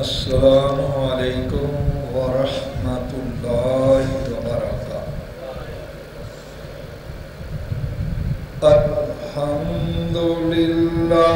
السلام علیکم ورحمۃ اللہ وبرکاتہ۔ الحمد للہ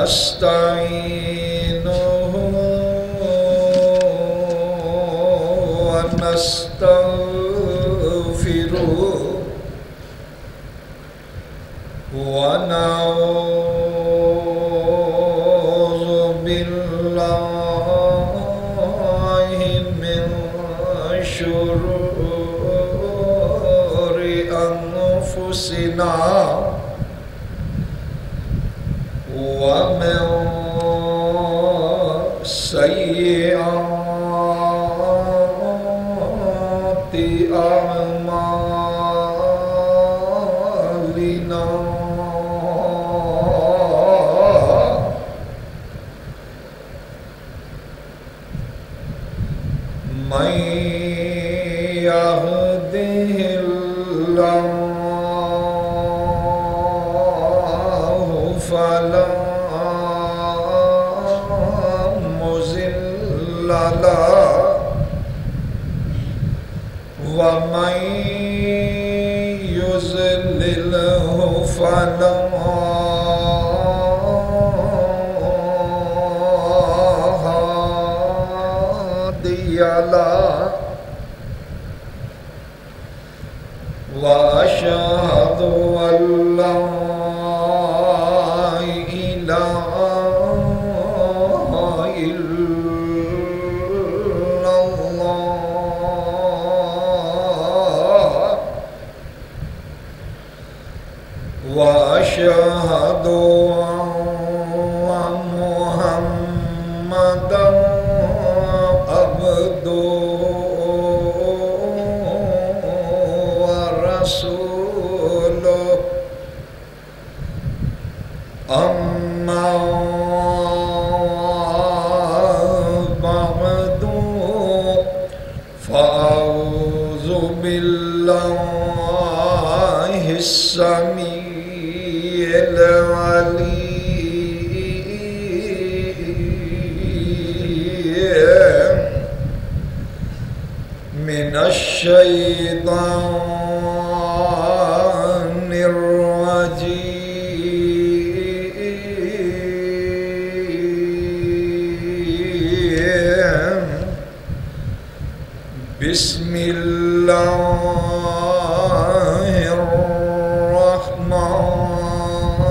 نستعينه ونستغفره ونعوذ بالله من شرور أنفسنا ومن سيئات أعمالنا من يهده الله فلا ومن يضلله فلا هادي له وأشهد أن لا إله إلا الله وأشهد أن محمدا عبده ورسوله أما بعد فأعوذ بالله السميع العليم من الشيطان الرجيم بسم الله الرحمن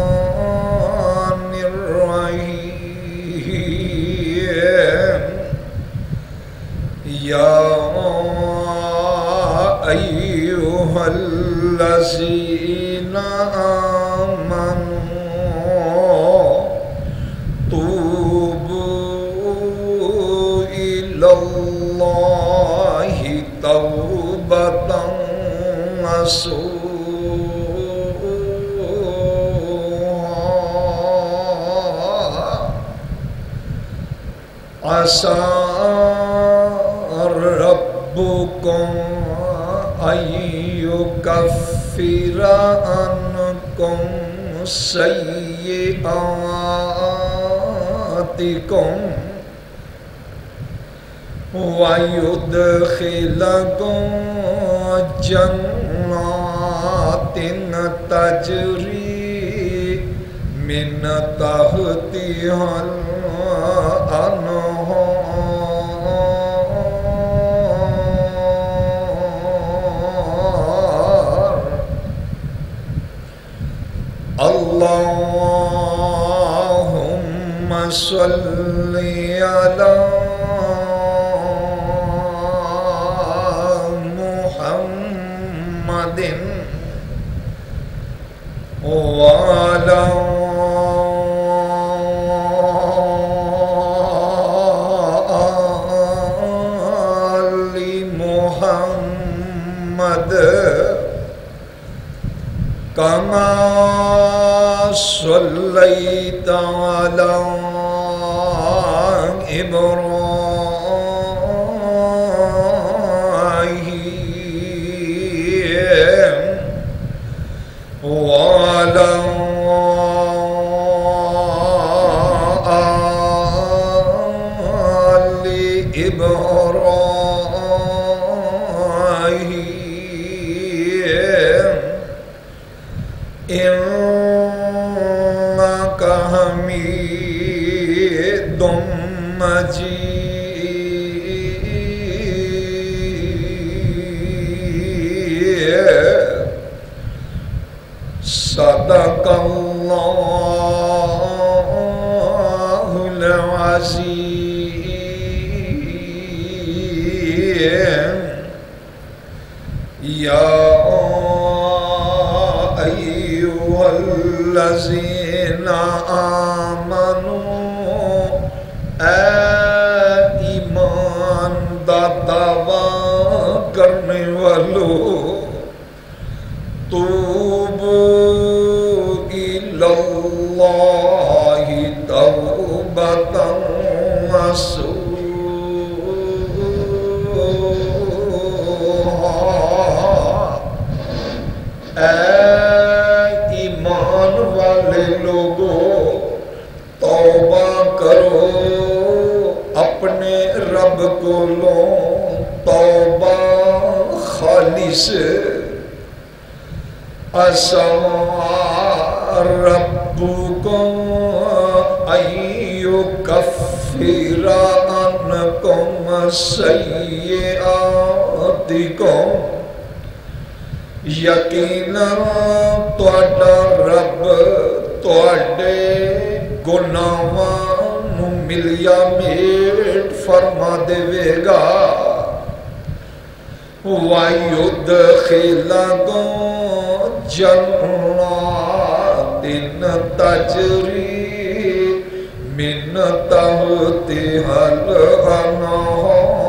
الرحيم يا أيها الذين آمنوا توبوا إلى الله توبة نصوحا عسى ربكم أن يكفر عنكم سيئاتكم ويدخلكم جنات تجري من تحتها الأنهار اللهم صل على محمد وعلى محمد کما صلیت علی ابراہیم وعلی آل ابراہیم انک حمید مجید صدق اللہ العظیم یا ایھا الذین آمنوا اے ایمان دا دعویٰ کرنے والوں توبوا الی اللہ توبۃ نصوحا اے ایمان والے لوگوں توبہ کرو اپنے رب کو لو توبہ خالص عسیٰ ربکم ان یکفر عنکم سیئاتکم یقیناً تہاڈا رب تہاڈے گناہاں نوں ملیا میٹ فرما دے گا وَيُدْخِلَكُمْ جَنَّاتٍ تَجْرِي مِن تَحْتِهَا الْأَنْهَارُ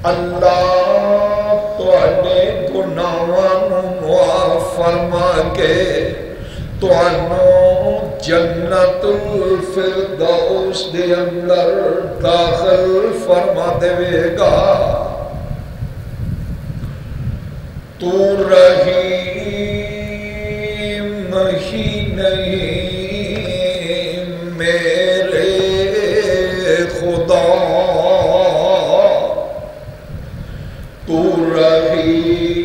اللہ تواڈے گناہاں نوں معاف فرما کے تانوں جنت الفردوس دے اندر داخل فرما دے گا تو رحیم ہی نہیں میرے خدا تو رحیم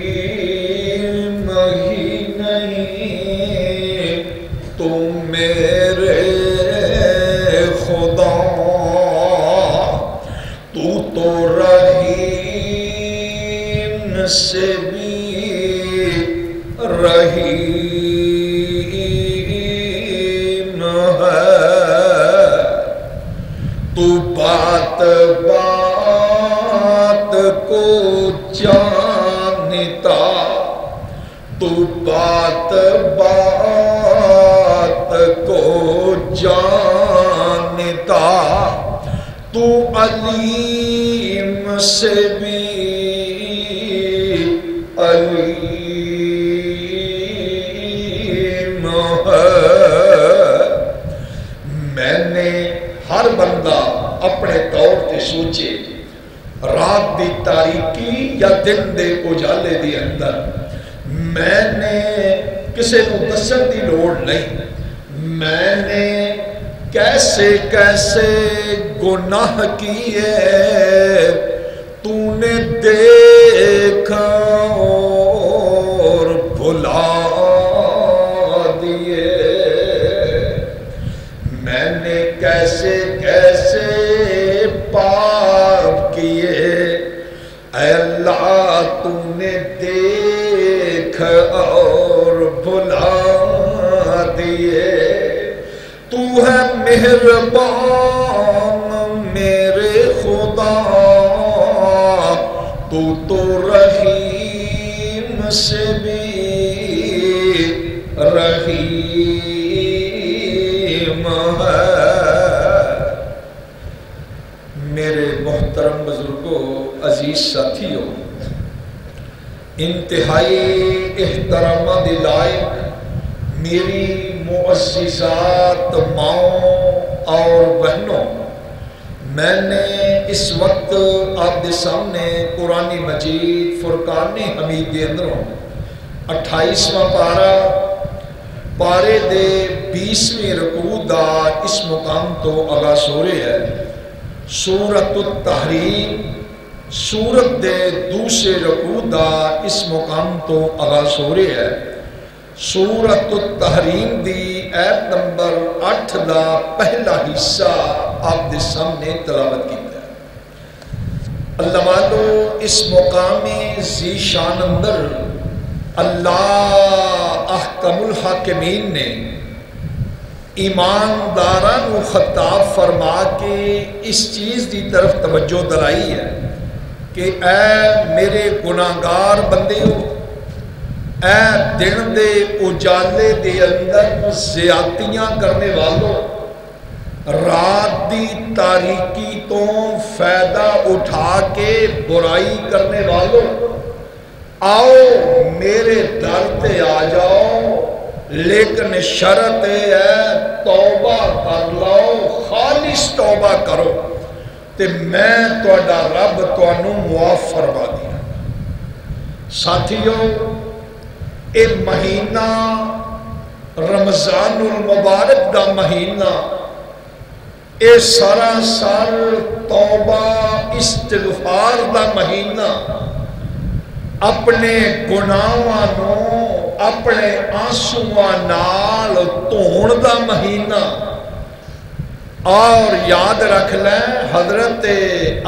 ہی نہیں تو میرے خدا تو رحیم سے بھی رحیم ہے تو بات بات کو جانتا تو بات بات کو جانتا تو علیم سے بھی علیم ہے میں نے ہر بندہ اپنے طور تے سوچے رات دی تاریکی یا دن دے اجالے دی اندر میں نے کسے کو دسن دی لوڑ نہیں میں نے کیسے کیسے گناہ کیے تو نے دیکھا اور بھلا دیے میں نے کیسے کیسے پاپ کیے اے اللہ تو نے دیکھ اور بھلا دیے تو ہے مہربان میرے خدا تو رحیم سے بھی رحیم ہے میرے محترم بزرگوں، عزیز ساتھیوں، انتہائی احترام دے لائق میری معززات ماؤں اور بہنوں، میں نے اس وقت آپ کے سامنے قرآن مجید فرقان حمید کے اندروں 28واں پارے دے 20ویں رکوع دا اس مقام تو آغاز ہو رہے ہے۔ سورۃ التحریم سورت دے دوسرے رکوع دا اس مقام تو آغاز ہو رہے ہے۔ سورۃ التحریم دی آیت نمبر 8 دا پہلا حصہ آپ دے سامنے تلاوت کیتا ہے۔ اللہ والو، اس مقام ذی شان اندر اللہ احکم الحاکمین نے ایمانداران کو خطاب فرما کے اس چیز کی طرف توجہ دلائی ہے کہ اے میرے گناہگار بندیو، اے دن دے اجالے دے اندر زیادتیاں کرنے والوں، رات دی تاریکی تو فائدہ اٹھا کے برائی کرنے والوں، آؤ میرے در تے آ جاؤ، لیکن شرط ہے توبہ کر لو، خالص توبہ کرو تے میں تہاڈا رب تانوں معاف فرما دیا۔ ساتھیوں، اے مہینہ رمضان المبارک دا مہینہ، اے سراسر توبہ استغفار دا مہینہ، اپنے گناہاں نوں اپنے آنسواں نال دھون دا مہینہ۔ اور یاد رکھ لیں، حضرت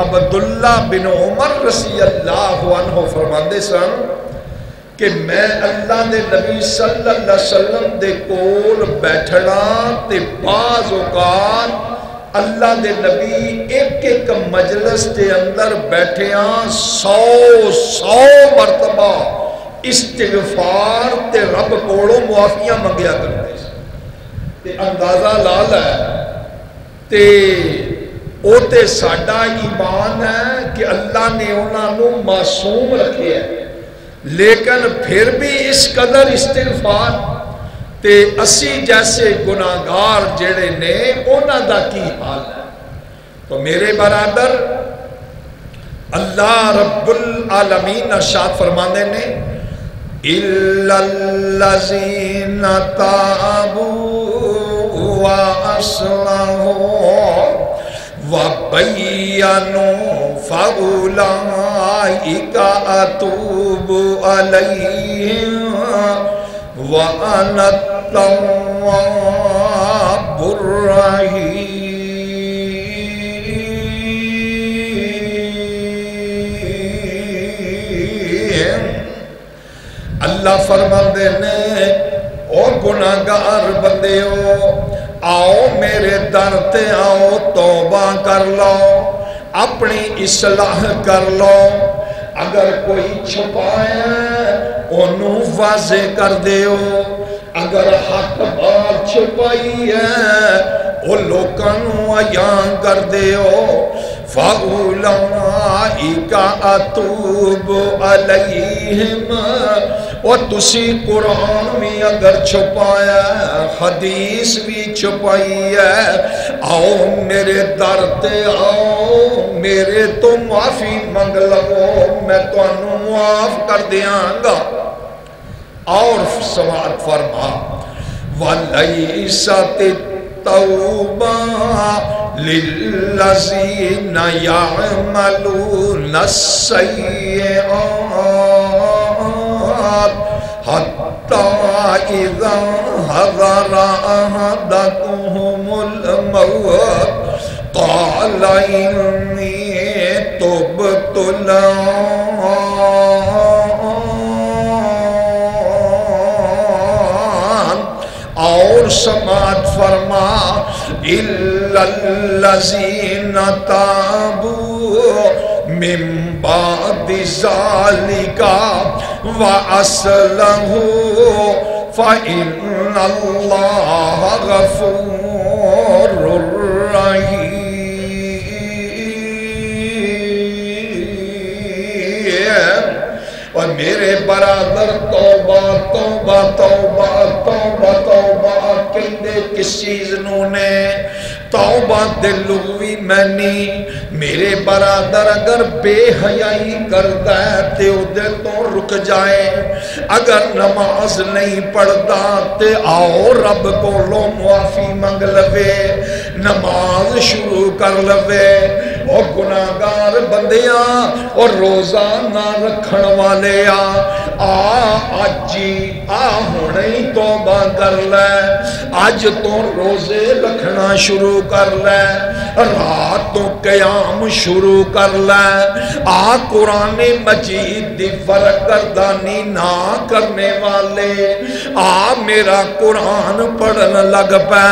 عبداللہ بن عمر رضی اللہ عنہ فرماندے سن کہ میں اللہ دے نبی صلی اللہ علیہ وسلم دے کول بیٹھنا تے بعض اوقات اللہ دے نبی ایک مجلس دے اندر بیٹھیاں 100 مرتبہ استغفار تے رب کوڑوں معافیاں منگیا کرتے تے اندازہ لا لے تے او تے ساڈا ایمان ہے کہ اللہ نے انہاں نوں معصوم رکھے ہے، لیکن پھر بھی اس قدر استغفار تے اسی جیسے گناہگار جڑے نے انہاں دا کی حال ہے۔ تو میرے برادر، اللہ رب العالمین ارشاد فرماندے نے اِلَّا الَّذِينَ تَابُوا وَأَصْلَحُوا وَبَيَّنُوا فَأُولَئِكَ أَتُوبُ عَلَيْهِمْ وَأَنَا التَّوَّابُ الرَّحِيمُ۔ اللہ فرماندے نے او گناہگار بندیو، آؤ میرے در تے آؤ، توبہ کر لو، اپنی اصلاح کر لو، اگر کوئی چھپایا انہوں واضح کر دیو، اگر حق بات چھپائی ہے وہ لوکانوں عیاں کر دیو، فَأُولَئِكَ أَتُوبُ عَلَيْهِمْ۔ اور تسی قرآن میں اگر چھپایا، حدیث بھی چھپائی ہے، آؤ میرے در تے آؤ، میرے تو معافی منگ لو، میں تو انہوں معاف کر دیاں گا۔ اور سوال فرما وَلَيْسَتِ التَّوْبَةُ لِلَّذِينَ يَعْمَلُونَ السَّيِّئَاتِ حَتَّى إِذَا حَضَرَ أَحَدَهُمُ الْمَوْتُ قَالَ إِنِّي تُبْتُ الْآنَ۔ اور سماعت فرما إِلَّا الَّذِينَ تَابُوا مِن بَعْدِ ذَلِكَ وَأَصْلَحُوا فَإِنَّ اللَّهَ غَفُورٌ رَحِيمٌ۔ برادر توبہ توبہ توبہ توبہ توبہ کہندے کس چیز نو نے توبہ دے لغوی معنی میرے برادر اگر بے حیائی کردا ہے تے اودے تو رک جائے اگر نماز نہیں پڑھدا تے آؤ رب کولوں معافی منگ لوے نماز شروع کر لوے اور گناہگار بندیاں اور روزہ نہ رکھن والے آج ہونے ہی توبہ کر لے آج تو روزے رکھنا شروع کر لے رات تو قیام شروع کر لے قرآن مجید دی فرقردانی نہ کرنے والے میرا قرآن پڑھن لگ پے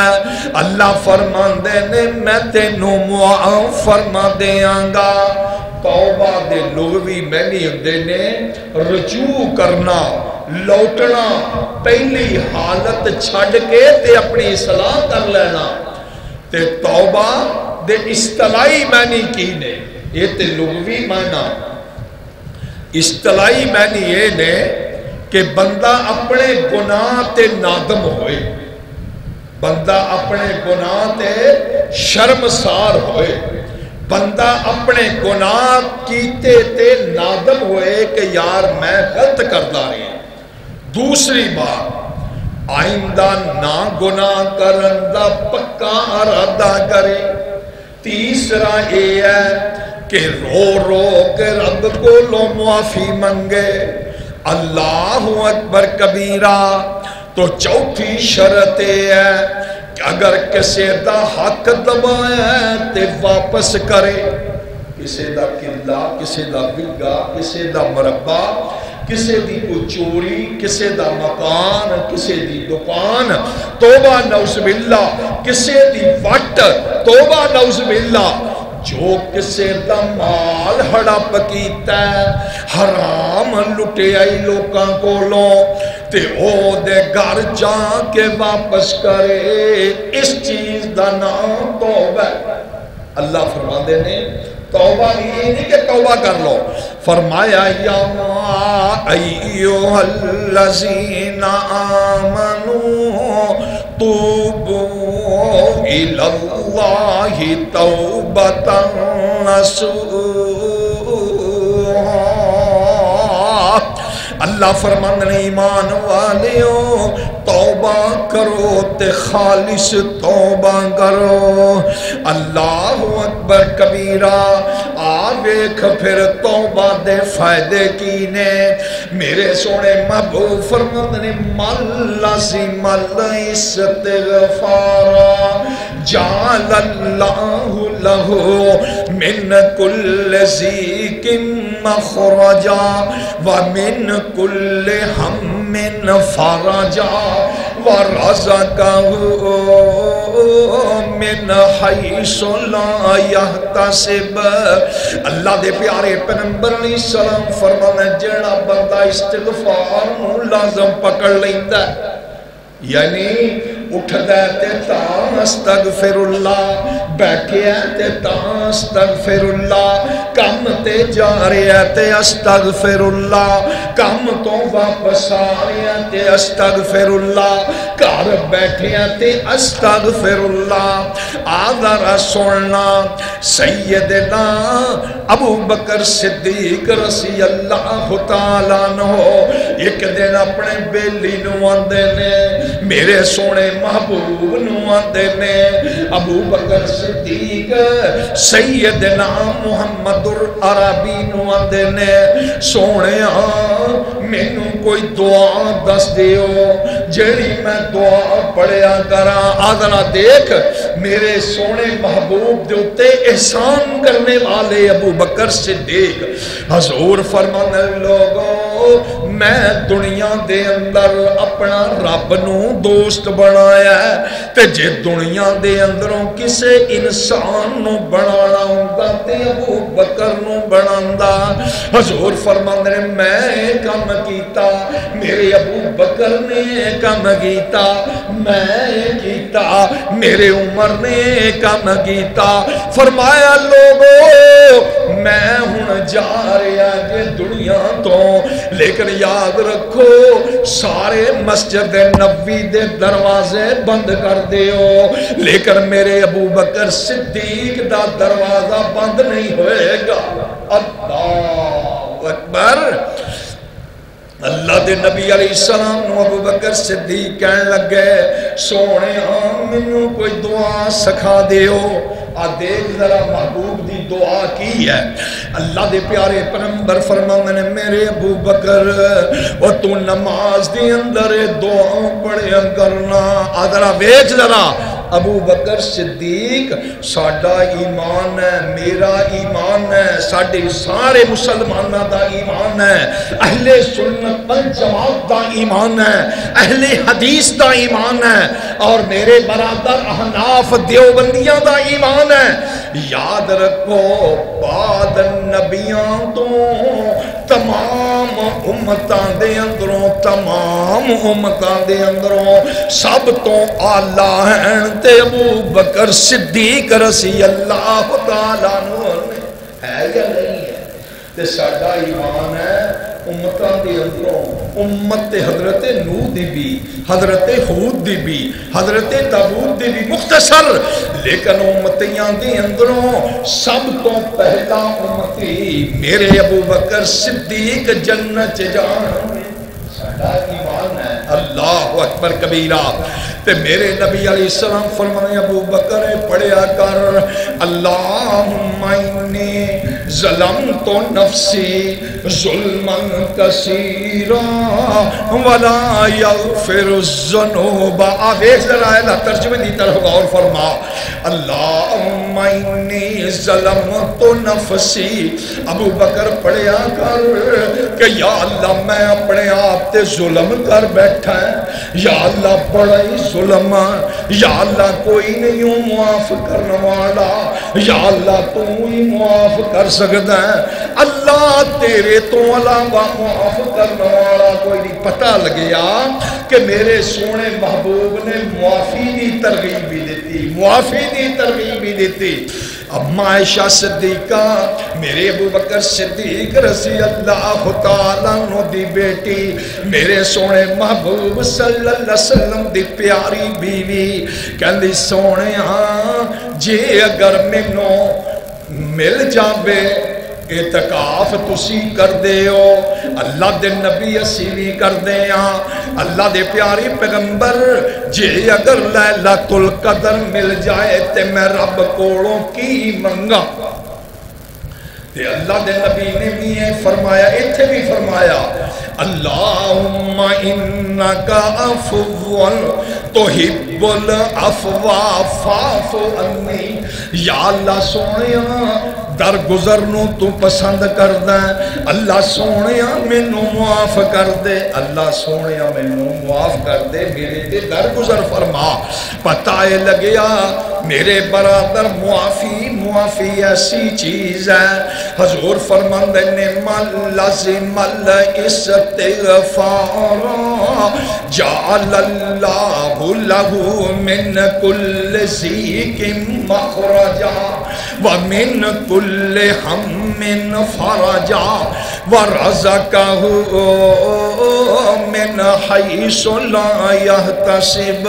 اللہ فرماندے نے میں تینوں معاف فرما دیاں گا توبہ دے لغوی معنی ہوندے نے رجوع کرنا لوٹنا پہلی حالت چھڈ کے تے اپنی اصلاح کر لینا تے توبہ دے اصطلاحی معنی کی نے یہ تے لغوی معنی اصطلاحی معنی یہ نے کہ بندہ اپنے گناہ تے نادم ہوئے بندہ اپنے گناہ تے شرمسار ہوئے بندہ اپنے گناہ کیتے تے نادم ہوئے کہ یار میں غلط کردا رہی دوسری بات آئندہ نہ گناہ کرن دا پکا ارادہ کرے تیسرا یہ ہے کہ رو رو کے رب کو لو معافی منگے اللہ اکبر کبیرہ تو چوتھی شرط ہے کہ اگر کسی دا حق دبایا تے واپس کرے کسی دا قلعہ کسی دا بگا کسی دا مربع کسی دی کو چوری کسی دا مکان کسی دی دکان توبہ نعوذ باللہ کسی دی وٹ توبہ نعوذ باللہ جو کسی دا مال ہڑپ کیتا ہے حرام لٹے آئی لوکاں کو لو تے او دے گھر جا کے واپس کرے اس چیز دا نام توبہ اللہ فرما دے نے توبہ یہ نہیں کہ توبہ کر لو فرمایا یا ایوہ الذین آمنوا توبوا الی اللہ توبۃ نصوحا اللہ فرماندے ایمان والیو توبہ کرو تے خالص توبہ کرو اللہ اکبر کبیرہ آویکھ پھر توبہ دے فائدے کینے میرے سونے محبوب فرماندے مل لازم الاستغفارا جعل اللہ لہو من کل ذیک مخرجا ومن کل ہم فرجا ورزقہ من حیث لا یحتسب اللہ دے پیارے پیغمبر علیہ السلام فرمانے جڑا بندہ استغفار نو لازم پکڑ لیندا ہے یعنی اٹھ دیتے تا استغفر اللہ بیٹھے تے تا استغفر اللہ کم تے جا رہے تے استغفر اللہ کم تو واپس آ رہے تے استغفر اللہ گھر بیٹھے تے استغفر اللہ آدھر سننا سیدنا ابو بکر صدیق رضی اللہ تعالیٰ عنہ ایک دن اپنے بیلی نو آندے نے میرے سونے محبوب نو آندے نے ابو بکر صدیق سیدنا محمد العربی نو آندے نے سونے مینوں کوئی دعا دس دیو جڑی میں دعا پڑھیا کراں آدھنا دیکھ میرے سونے محبوب دے اتے احسان کرنے والے ابو بکر صدیق حضور فرمانے لوگوں میں دنیا دے اندر اپنا رب نو دوست بنایا ہے تے جے دنیا دے اندروں کسے انسان نو بنانا ہوندا تے ابو بکر نو بناندا حضور فرماندے نے میں کم کیتا میرے ابو بکر نے کم کیتا میں کیتا میرے عمر نے کم کیتا فرمایا لوگو میں ہن جا رہا جے دنیا تو، لیکن یاد رکھو سارے مسجد نبوی دے دروازے بند کر دیو، لیکن میرے ابو بکر صدیق دا دروازہ بند نہیں ہوئے گا۔ اللہ اکبر۔ اللہ دے نبی علیہ السلام نو ابو بکر صدیق کہنے لگے سونے مینوں کوئی دعا سکھا دیو۔ دیکھ ذرا محبوب دی دعا کی ہے۔ اللہ دے پیارے پیغمبر فرماندے نے میرے ابو بکر او تو نماز دی اندر دعا پڑھیا کرنا۔ ذرا ویکھ ذرا ابو بکر صدیق ساڈا ایمان ہے، میرا ایمان ہے، ساڈے سارے مسلمانوں دا ایمان ہے، اہل سنت والجماعت دا ایمان ہے، اہل حدیث دا ایمان ہے، اور میرے برادر احناف دیوبندیاں دا ایمان ہے۔ یاد رکھو بعد نبیاں تو تمام امتاں دے اندروں، تمام امتاں دے اندروں سب تو اعلیٰ ہیں تے ابو بکر صدیق رضی اللہ تعالیٰ عنہ ہے یا نہیں ہے؟ تے ساڈا ایمان ہے امتاں دے اندروں امت حضرت نوح دی بھی، حضرت ہود دی بھی، حضرت داؤد دی بھی مختصر، لیکن امتیاں دے اندروں سب تو پہلا امتی میرے ابو بکر صدیق جنت جان ساڈا ایمان ہے۔ اللہ اکبر کبیرہ۔ تے میرے نبی علیہ السلام فرمانے ابو بکر پڑھیا کر اللہم انی ظلمت نفسی ظلما کثیرا ولا یغفر الذنوب۔ آویز ذرا اللہ ترجمے دی طرف غور فرما۔ اللہم انی ظلمت نفسی، ابو بکر پڑھیا کر کہ یا اللہ میں اپنے آپ تے ظلم کر بیٹھا ہے، یا اللہ بڑا ہی ظلم، یا اللہ کوئی نہیں ہوں معاف کرنے والا، یا اللہ تو ہی معاف کر سکتا ہے، اللہ تیرے تو علاوہ معاف کرنے والا کوئی نہیں۔ پتہ لگیا کہ میرے سونے محبوب نے معافی دی ترغیب بھی دیتی، معافی دی ترغیب بھی دیتی۔ اب عائشہ صدیقہ میرے ابو بکر صدیق رضی اللہ تعالیٰ عنہ دی بیٹی، میرے سونے محبوب صلی اللہ علیہ وسلم دی پیاری بیوی کہندی سونے جے اگر مینوں مل جاوے اعتکاف تسی کر دے ہو، اللہ دے نبی اسی بھی کر دے ہاں، اللہ دے پیاری پیغمبر جے اگر لیلۃ القدر مل جائے تے میں رب کوڑوں کی منگا۔ تے اللہ دے نبی نے بھی فرمایا، ایتھے بھی فرمایا اللہم انکا عفو تحب العفو فاعف عنی۔ یا اللہ سونیا درگزرنوں تو پسند کر دیں، اللہ سونیا مینوں معاف کر دے، اللہ سونیا مینوں معاف کر دے، میرے تے درگزر فرما۔ پتہ لگیا میرے برادر معافی ایسی چیز ہے، حضور فرماندے نے من لازم الاستغفار جعل اللہ لہ من کل ضیق مخرجا ومن کل ہم فرجا ورزقہ من حیث لا یحتسب۔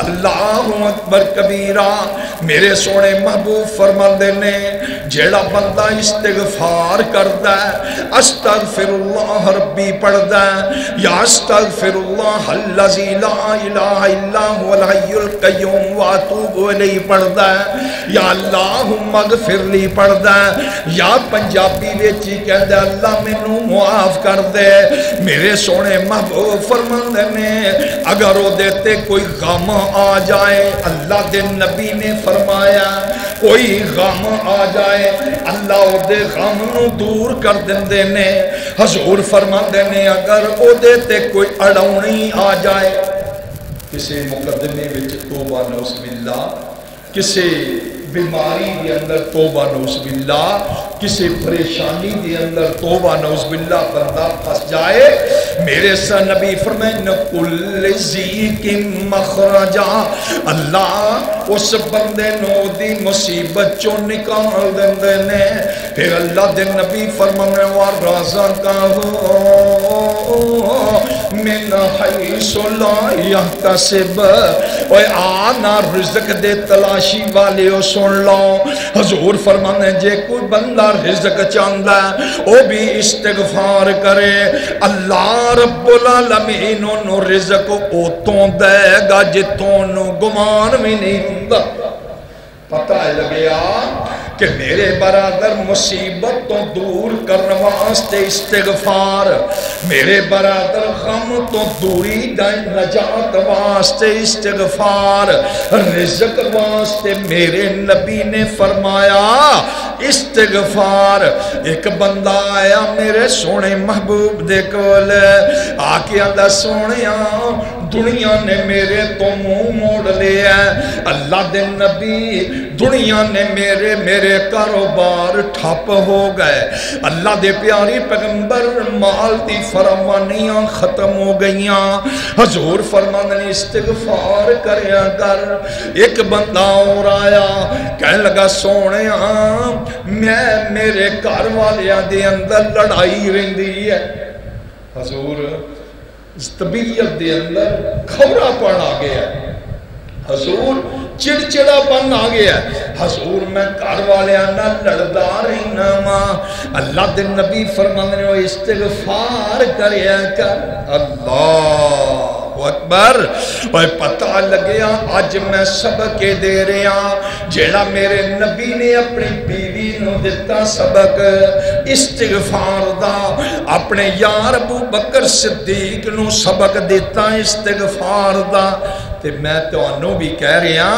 اللہ اکبر کبیرہ۔ میرے سونے محبوب فرماندے نے جیڑا بندہ استغفار کردا ہے، استغفر اللہ ربی پڑھدا ہے، یا استغفر اللہ الذی لا الہ الا هو الحی القیوم واتوب الیہ پڑھدا ہے، یا اللہم اغفر لی پڑھدا ہے، یا پنجابی وچ ہی کہندا اللہ مینوں معاف کر دے۔ میرے سونے محبوب فرماندے نے اگر او دے تے کوئی غم آ جائے، اللہ دے نبی نے فرمایا کوئی غم آ جائے اللہ او دے غم نو دور کر دندے نے۔ حضور فرماندے نے اگر او دے تے کوئی اڑاونی آ جائے، کسی مقدمے وچ توبہ نعوذ باللہ، کسی بیماری کے اندر توبہ نعوذ باللہ، کسی پریشانی دے اندر توبہ نعوذ باللہ بندہ پھنس جائے، میرے سا نبی فرمائے کل ذیک مخرجا، اللہ اس بندے نو دی مصیبت چو نکال دندے نے۔ پھر اللہ دے نبی فرمانے وَرَزَقَهُ مِنْ حَيْثُ لَا يَحْتَسِبُ، اوے آنا رزق دے تلاشی والے ہو سن لو۔ حضور فرمانے جے کوئی بندہ رزق چاندہ ہے وہ بھی استغفار کرے، اللہ رب العالمین انہوں رزق اوتوں دے گا جتوں نو گمان بھی نہیں ہوندہ۔ پتہ لگیا کہ میرے برادر مصیبت تو دور کرنے واسطے استغفار، میرے برادر غم تو دوری نجات واسطے استغفار، رزق واسطے میرے نبی نے فرمایا استغفار۔ ایک بندہ آیا میرے سونے محبوب دے کول، آکے اللہ سونیا دنیا نے میرے تو منہ موڑ لیا ہے، اللہ دے نبی دنیا نے میرے کاروبار ٹھپ ہو گئے، اللہ دے پیاری پیغمبر مال دی فراوانیاں ختم ہو گئیاں۔ حضور فرمانے استغفار کریا کر۔ ایک بندہ اور آیا کہنے لگا سونیا میں میرے گھر والیاں دے اندر لڑائی رہندی ہے، حضور اس طبیعت دے اندر کھورا پن آ گیا، حضور چڑچڑا پن آ گیا، حضور میں گھر والے نہ لڑدا رہنا ماں۔ اللہ دے نبی فرمانے ہو استغفار کریا کر۔ اللہ اکبر، اور پتہ لگیا آج میں سبق دے رہا جیڑا میرے نبی نے اپنی بیوی نو دیتا سبق استغفار دا، اپنے یار ابو بکر صدیق نو سبق دیتا استغفار دا، تے میں تو انہوں بھی کہہ رہا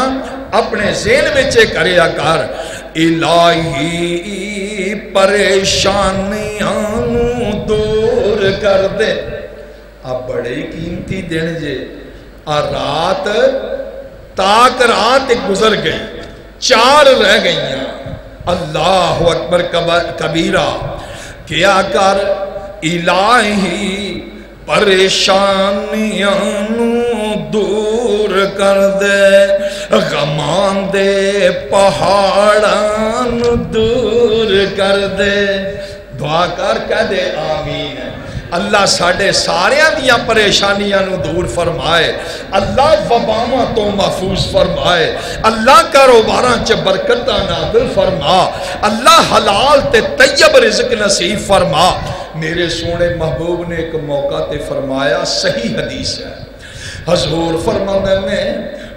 اپنے ذہن بچے کریا کر الہی پریشانیاں دور کر دے۔ اب بڑے قیمتی دن جے، رات تاک رات گزر گئی، 4 رہ گئیاں، اللہ اکبر کبیرہ، کیا کر الہی پریشانیاں دور کر دے، غمان دے پہاڑان دور کر دے۔ دعا کر کہہ دے آمین۔ اللہ ساڑھے ساریاں دیاں پریشانیاں نو دور فرمائے، اللہ وباواں تو محفوظ فرمائے، اللہ کاروباراں چ برکتاں نازل فرما، اللہ حلال تے طیب رزق نصیب فرما۔ میرے سونے محبوب نے ایک موقع تے فرمایا، صحیح حدیث ہے، حضور فرمانے میں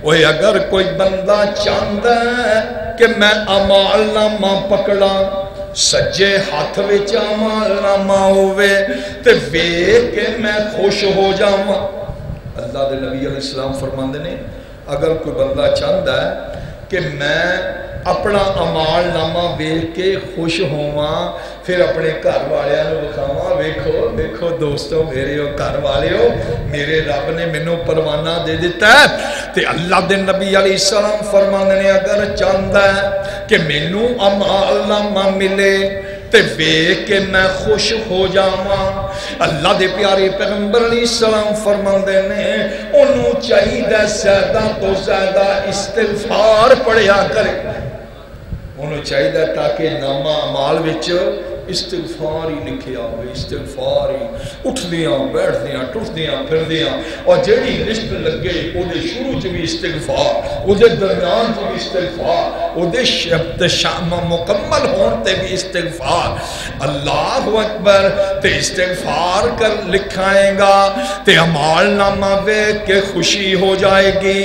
وہ اگر کوئی بندہ چاہتا ہے کہ میں اعمال نامہ پکڑا، سجے ہاتھ وچ اعمال نامہ ہوئے تے ویکھ کے میں خوش ہو جاواں۔ اللہ دے نبی علیہ السلام فرماندے نے اگر کوئی بندہ چاہتا ہے کہ میں اپنا اعمال نامہ ویکھ کے خوش ہواں، پھر اپنے گھر والوں کو بخاواں، ویکھو ویکھو دوستو میرے ہو گھر والے ہو، میرے رب نے مینوں پروانہ دے دیتا ہے۔ تے اللہ دے نبی علیہ السلام فرماندے نے اگر چاہتا ہے کہ مینوں اعمال نامہ ملے تے ویکھ کے میں خوش ہو جاواں، اللہ دے پیارے پیغمبر علیہ السلام فرماندے نے انہوں چاہیے زیادہ تو زیادہ استغفار پڑھیا کرے، انہوں چاہیے تاکہ نامہ اعمال وچ استغفار ہی لکھیا ہوئے، استغفار ہی اٹھ دیاں بیٹھ دیاں ٹوٹ دیاں پھر دیاں، اور جیڑی لسٹ لگے او دے شروع چ بھی استغفار، او دے درمیان چ بھی استغفار، او دے شام مکمل ہون تے بھی استغفار۔ اللہ اکبر، تے استغفار کر لکھائیں گا تے اعمال نامہ ویکھ کے خوشی ہو جائے گی،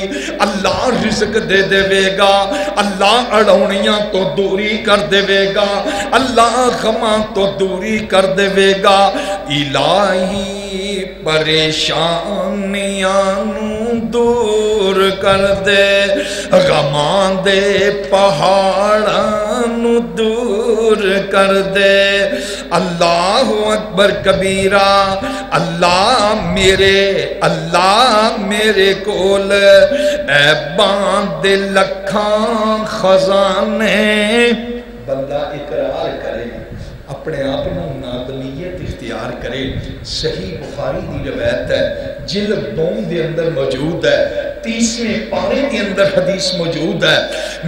اللہ رزق دے دے گا، اللہ اڑونیاں تو دوری کر دے گا، اللہ غماں تو دوری کر دے گا۔ الہی پریشانیاں دور کر دے، غماں دے پہاڑاں دور کر دے۔ اللہ اکبر کبیرہ، اللہ میرے کول ایباں دے لکھاں خزانے بندہ اقرار کرے اپنے آپ نادمیت اختیار کرے. صحیح بخاری دی روایت ہے جلد 2 دے اندر موجود ہے 30ویں پارے دے اندر حدیث موجود ہے.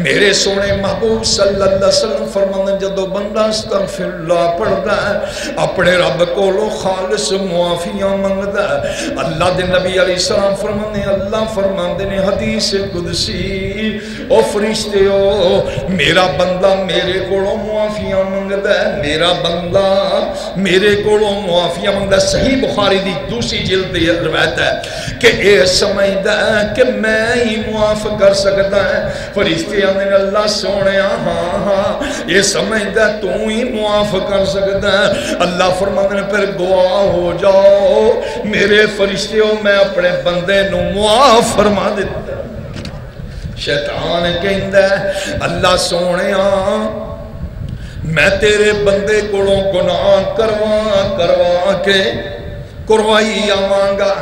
میرے سونے محبوب صلی اللہ علیہ وسلم فرمانے جدو بندہ استغفر اللہ پڑھدا ہے اپنے رب کولو خالص معافیاں منگدا ہے. اللہ دے نبی علیہ السلام فرمانے اللہ فرماندے نے حدیث قدسی او فرشتیو میرا بندہ میرے کولو معافیاں منگدا ہے میرا بندہ میرے کولوں معافیاں منگدا. صحیح بخاری دی دوسری جلد دی روایت ہے کہ اے سمجھدا ہے کہ میں ہی معاف کر سکتا ہے. فرشتے آندے اللہ سونے ہاں یہ سمجھدا تو ہی معاف کر سکتا ہے. اللہ فرماندے نے پھر گواہ ہو جاؤ میرے فرشتیوں میں اپنے بندے نو معاف فرما دیتا. شیطان کہندا ہے اللہ سونے میں تیرے بندے کولوں گناہ کروا کے کروائی آوانگا.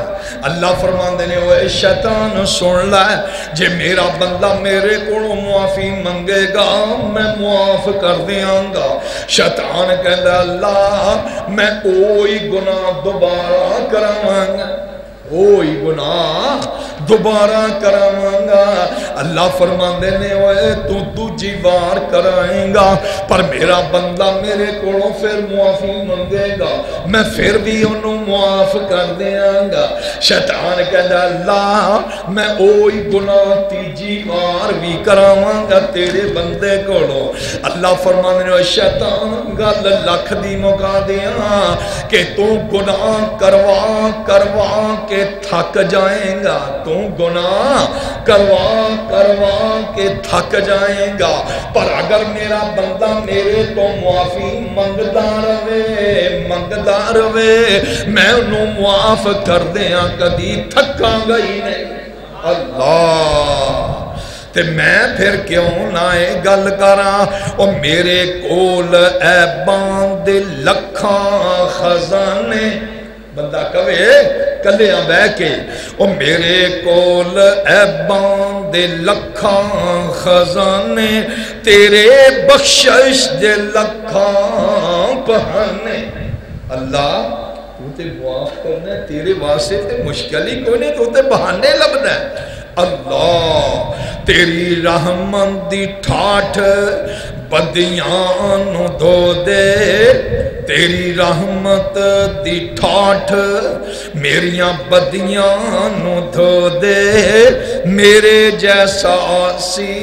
اللہ فرماندے نے اوے شیطان سن لے جے میرا بندہ میرے کولوں معافی منگے گا میں معاف کر دیاں گا. شیطان کہندا اللہ میں کوئی گناہ دوبارہ کراواں گا کوئی گناہ دوبارہ کراواں گا. اللہ فرماندے نے اوے تو دوجی بار کرائیں گا پر میرا بندہ میرے کولوں پھر معافی منگے گا میں پھر بھی انہوں معاف کر دیاں گا. شیطان کہتا اللہ میں اوہی گناہ تیجی بار بھی کراواں گا تیرے بندے کولوں. اللہ فرماندے نے شیطان گل لکھ دی مکا دیاں کہ تو گناہ کروا کے تھک جائیں گا تو گناہ کروا کے تھک جائیں گا پر اگر میرا بندہ میرے تو معافی منگدا رہے میں انہوں معاف کر دیاں کدی تھکاں گا ہی نہیں. اللہ تے میں پھر کیوں نہ گل کراں او میرے کول عیباں دے لکھاں خزانے. بندہ کہے کلیاں بہ کے او میرے کول عیباں دے لکھاں خزانے تیرے بخشش دے لکھاں بہانے. اللہ تو تے معاف کرنا ہے تیرے واسطے تے مشکل ہی کوئی نہیں تو تے بہانے لبنا ہے. اللہ تیری رحمت دی ٹھاٹھ بدیاں نو دھو دے تیری رحمت دی ٹھاٹھ میریاں بدیاں نو دھو دے میرے جیسا آسی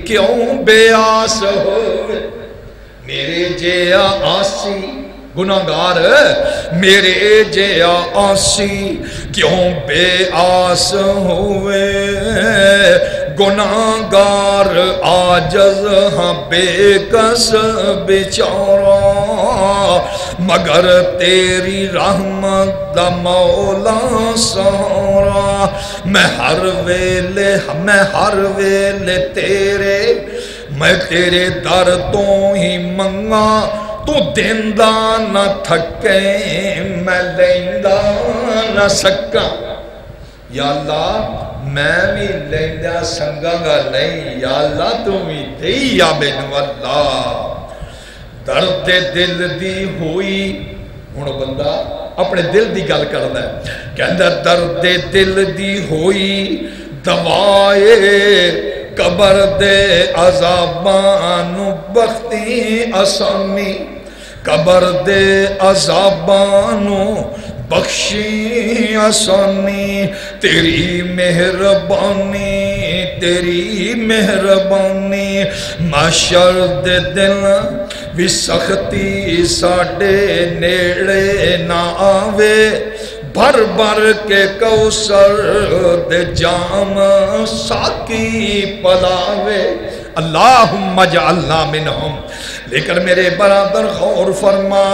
کیوں بے آس ہوئے میرے جیا آسی گناہگار میرے جیا آسی کیوں بے آس ہوئے گناہگار عاجز ہاں بے کس بیچارہ مگر تیری رحمت دا مولا سہارا. میں ہر ویلے میں تیرے در تو ہی منگا تو دیندہ نہ تھکے میں لیندہ نہ سکا. یا اللہ میں بھی لیندہ سنگا گا نہیں یا اللہ تم ہی دئی یا بینو. اللہ درد دل دی ہوئی ہن بندہ اپنے دل دی گل کردا ہے کہندا درد دل دی ہوئی دوائے قبر دے عذابانو بختی آسانی قبر دے عذابانو بخشی آسانی تیری مہربانی محشر دے دل بھی سختی ساڑے نیڑے نہ آوے بھر بھر کے کوثر دے جام ساکی پلاوے. اللہم اجعلنا منہم. لیکن میرے برادر غور فرما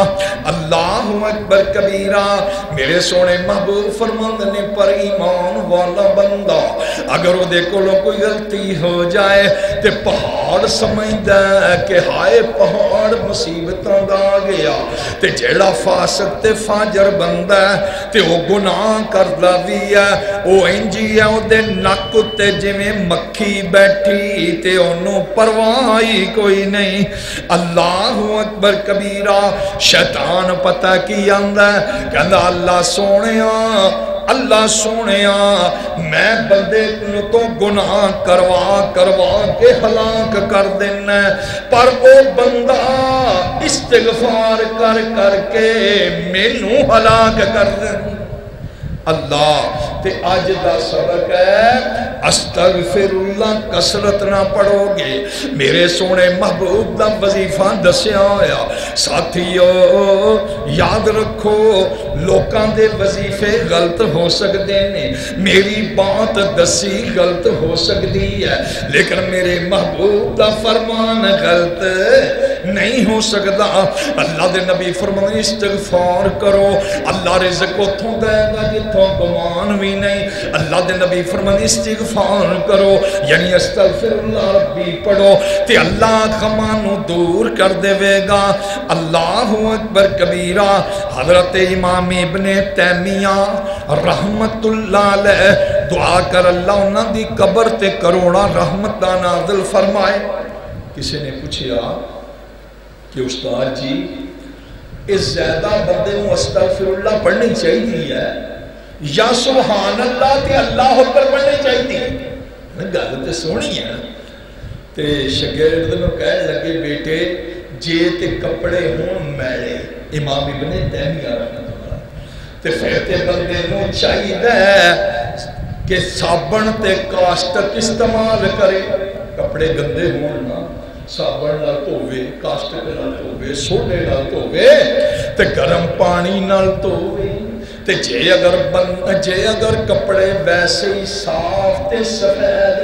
اللہ اکبر کبیرہ میرے سونے محبوب فرماندنے پر ایمان والا بندہ اگر وہ دیکھو لو کوئی غلطی ہو جائے تے پہاڑ سمجھدا ہے کہ ہائے پہاڑ مصیبتاں دا گیا تے جیڑا فاسق تے فاجر بندہ ہے تے وہ گناہ کردا بھی ہے او انجی ہے او دے نک تے جویں مکھی بیٹھی تے انہوں پرواہی کوئی نہیں. اللہ اکبر کبیرہ. شیطان پتہ کی آندا ہے کہندا اللہ سونیا اللہ سونیا میں بندے تو گناہ کروا کے ہلاک کر دینا پر او بندہ استغفار کر کے مینوں ہلاک کر دینا. اللہ تے آج دا سبق ہے استغفر اللہ کسرت نہ پڑھو گے. میرے سونے محبوب دا وظیفہ دسیا ہویا. ساتھیو یاد رکھو لوکاں دے وظیفے غلط ہو سکتے ہیں, میری بات دسی غلط ہو سکتی ہے, لیکن میرے محبوب دا فرمان غلط نہیں ہو سکتا. اللہ دے نبی فرمانے استغفار کرو اللہ رزق اتھوں دے گا جتھوں گمان بھی نہیں. اللہ دے نبی فرمانے استغفار کرو یعنی استغفر اللہ ربی پڑھو تے اللہ غمانو دور کر دے گا. اللہ اکبر کبیرہ. حضرت امام ابن تیمیہ رحمت اللہ علیہ دعا کر اللہ انہاں دی قبر تے کروڑا رحمت نازل فرمائے. کسی نے پوچھا کہ استاد جی اس زیادہ بندے کو استغفر اللہ پڑھنی چاہیے ہے یا سبحان اللہ تے اللہ اکبر پڑھنی چاہیے؟ گل تے سونی ہے. تے شاگرد نوں کہنے لگے بیٹے جے تے کپڑے ہون میلے امام ابن تیمیہ رحمۃ اللہ تے پھر تے بندے نوں چاہیے کہ صابن تے کاشتک استعمال کرے. کپڑے گندے ہون نا صابن نال دھوے, کاشتک نال دھوے, سوڈے نال دھوے تے گرم پانی نال دھوے. تے جے اگر کپڑے ویسے ہی صاف تے سفید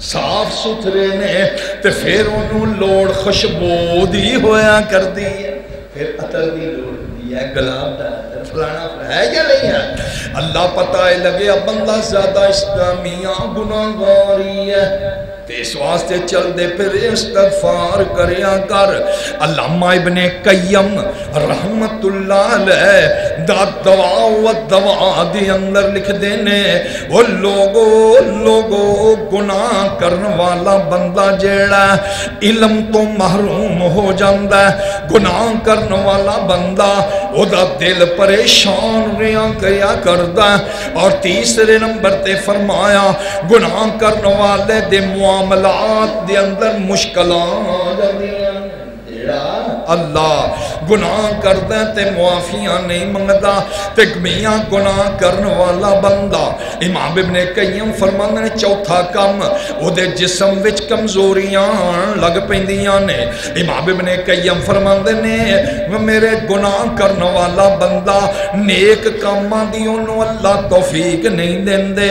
صاف ستھرے نے تے پھر انہوں لوڑ خوشبو دی ہویا کر دی ہے, پھر عطر دی لوڑ دی ہے, گلاب دا فلانا ہے یا نہیں ہے. اللہ پتہ ہے لگے اب بندہ زیادہ اسلامیہ گناہگاری ہے تے اس واسطے چل دے پھر استغفار کریا کر. علامہ ابن قیم رحمت اللہ علیہ دا دوا و دوا دی اندر لکھ دینے وہ لوگو گناہ کرن والا بندہ جیڑا علم تو محروم ہو جاندہ ہے. گناہ کرن والا بندہ او دا دل پریشان رہا کیا کردہ ہے. اور تیسرے نمبر تے فرمایا گناہ کرن والے دے معاملات دے اندر مشکلات آ جاندی ہیں. اللہ گناہ کردہ تے معافیاں نہیں منگدا تے میاں گناہ کرن والا بندہ. امام ابن قیم فرماندے نے چوتھا کم او دے جسم وچ کمزوریاں لگ پیندیاں نے. امام ابن قیم فرماندے نے میرے گناہ کرن والا بندہ نیک کاماں دی اونوں اللہ توفیق نہیں دیندے,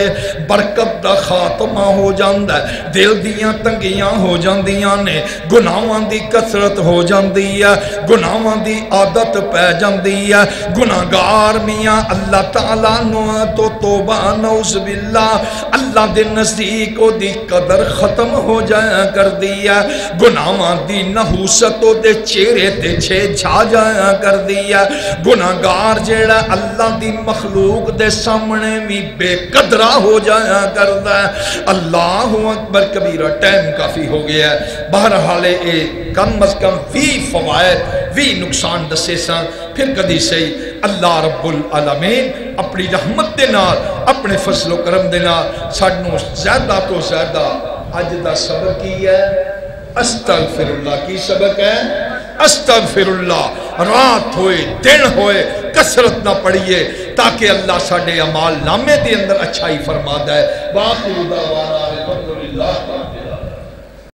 برکت دا خاتمہ ہو جاندا ہے, دل دیاں تنگیاں ہو جاندیاں نے, گناہاں دی کثرت ہو جاندی ہے, گناہاں دی عادت پہ جاندی ہے. گناہگار میاں اللہ تعالیٰ نو تو توبہ نعوذ باللہ اللہ دے نزدیک او دی قدر ختم ہو جایا کر دی ہے. گناہاں دی نحوست او دے چہرے تے چھے جھا جایا کر دی ہے. گناہگار جیڑا اللہ دی مخلوق دے سامنے بھی بے قدرہ ہو جایا کردا ہے. اللہ اکبر کبیرہ. ٹائم کافی ہو گیا ہے, بہرحال کم از کم وی فوائد وی نقصان دسے سان. پھر کدی سے اللہ رب العالمین اپنی رحمت دے نال اپنے فضل و کرم دے نال سانوں زیادہ تو زیادہ اج دا سبق کی ہے استغفر اللہ. کی سبق ہے استغفر اللہ. رات ہوئے دن ہوئے کثرت نہ پڑھیے تاکہ اللہ ساڈے اعمال نامے دے اندر اچھائی فرما دے. باقی دعوانا الحمدللہ.